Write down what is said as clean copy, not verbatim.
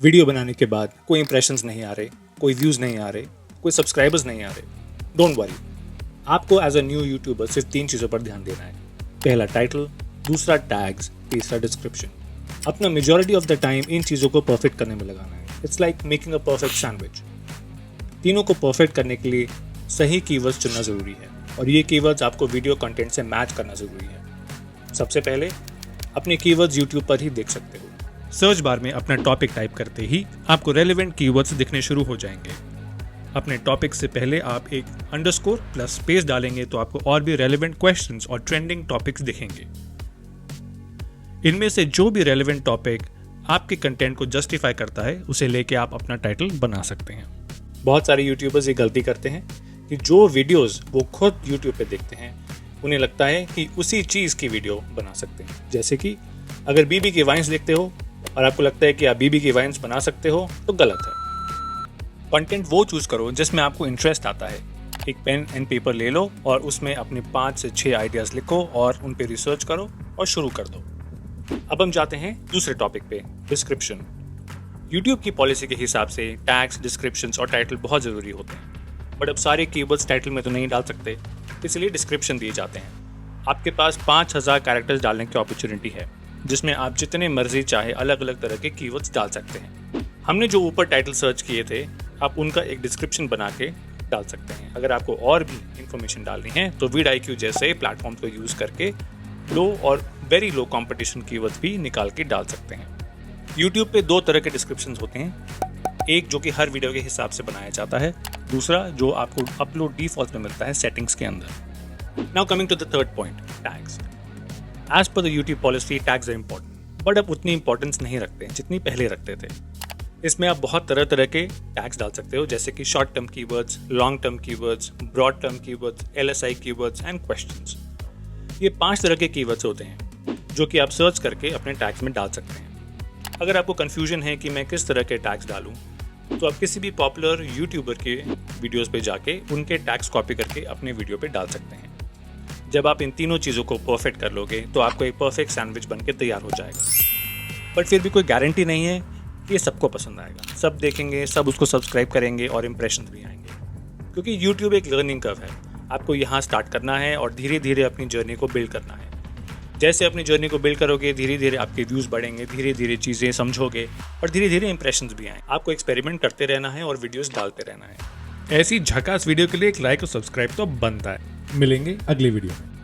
Video बनाने के बाद कोई इंप्रेशंस नहीं आ रहे, कोई व्यूज़ नहीं आ रहे, कोई सब्सक्राइबर्स नहीं आ रहे, डोंट वरी। आपको एज अ न्यू यूट्यूबर सिर्फ 3 चीज़ों पर ध्यान देना है। पहला टाइटल, दूसरा टैग्स, तीसरा डिस्क्रिप्शन। अपना majority of the time in चीज़ों को परफेक्ट करने में लगाना है। It's like making a perfect sandwich. तीनों को परफेक्ट करने के लिए सही कीवर्ड्स चुनना ज़रूरी है और ये कीवर्ड्स आपको वीडियो कंटेंट से मैच करना ज़रूरी है। सबसे पहले अपने कीवर्ड्स यूट्यूब पर ही देख सकते हो। सर्च बार में अपना टॉपिक टाइप करते ही आपको रेलेवेंट कीवर्ड्स दिखने शुरू हो जाएंगे। अपने टॉपिक से पहले आप एक अंडरस्कोर प्लस स्पेस डालेंगे तो आपको और भी रेलेवेंट क्वेश्चंस और ट्रेंडिंग टॉपिक्स दिखेंगे। इनमें से जो भी रेलेवेंट टॉपिक आपके कंटेंट को जस्टिफाई करता है उसे लेके आप अपना टाइटल बना सकते हैं। बहुत सारे यूट्यूबर्स ये गलती करते हैं कि जो वीडियोस वो खुद यूट्यूब पे देखते हैं उन्हें लगता है कि उसी चीज़ की वीडियो बना सकते हैं। जैसे कि अगर बीबी की वाइन्स देखते हो और आपको लगता है कि आप बीबी की वाइन्स बना सकते हो तो गलत है। कंटेंट वो चूज करो जिसमें आपको इंटरेस्ट आता है। एक पेन एंड पेपर ले लो और उसमें अपने 5 से 6 आइडियाज़ लिखो और उन पे रिसर्च करो और शुरू कर दो। अब हम जाते हैं दूसरे टॉपिक पे, डिस्क्रिप्शन। यूट्यूब की पॉलिसी के हिसाब से टैग्स, डिस्क्रिप्शंस और टाइटल बहुत ज़रूरी होते हैं, बट अब सारे कीवर्ड्स टाइटल में तो नहीं डाल सकते, इसलिए डिस्क्रिप्शन दिए जाते हैं। आपके पास 5000 कैरेक्टर्स डालने की अपॉर्चुनिटी है जिसमें आप जितने मर्जी चाहे अलग अलग तरह के कीवर्ड्स डाल सकते हैं। हमने जो ऊपर टाइटल सर्च किए थे आप उनका एक डिस्क्रिप्शन बना के डाल सकते हैं। अगर आपको और भी इंफॉर्मेशन डालनी है तो vidIQ जैसे प्लेटफॉर्म को यूज़ करके लो और वेरी लो कंपटीशन कीवर्ड्स भी निकाल के डाल सकते हैं। यूट्यूब पे 2 तरह के डिस्क्रिप्शन होते हैं, एक जो कि हर वीडियो के हिसाब से बनाया जाता है, दूसरा जो आपको अपलोड डिफॉल्ट में मिलता है सेटिंग्स के अंदर। Now coming to the third point, tags. As पर the YouTube policy tags are important, but अब उतनी इंपॉर्टेंस नहीं रखते हैं जितनी पहले रखते थे। इसमें आप बहुत तरह तरह के टैग्स डाल सकते हो, जैसे कि short term keywords, long term keywords, broad term keywords, LSI keywords and questions. ये 5 तरह के कीवर्ड्स होते हैं जो कि आप सर्च करके अपने टैग्स में डाल सकते हैं। अगर आपको कन्फ्यूजन है कि मैं किस तरह के टैग्स डालूं, तो आप किसी भी पॉपुलर यूट्यूबर के वीडियोस पे जाके उनके टैग्स कॉपी करके अपने वीडियो पे डाल सकते हैं। जब आप इन तीनों चीज़ों को परफेक्ट कर लोगे तो आपको एक परफेक्ट सैंडविच बन के तैयार हो जाएगा। बट फिर भी कोई गारंटी नहीं है कि ये सबको पसंद आएगा। सब देखेंगे, सब उसको सब्सक्राइब करेंगे और इम्प्रेशन भी आएंगे, क्योंकि यूट्यूब एक लर्निंग कर्व है। आपको यहाँ स्टार्ट करना है और धीरे धीरे अपनी जर्नी को बिल्ड करना है। जैसे अपनी जर्नी को बिल्ड करोगे धीरे धीरे आपके व्यूज़ बढ़ेंगे, धीरे धीरे चीज़ें समझोगे और धीरे धीरे इंप्रेशंस भी आएंगे। आपको एक्सपेरिमेंट करते रहना है और वीडियोस डालते रहना है। ऐसी झकास वीडियो के लिए एक लाइक और सब्सक्राइब तो बनता है। मिलेंगे अगली वीडियो में।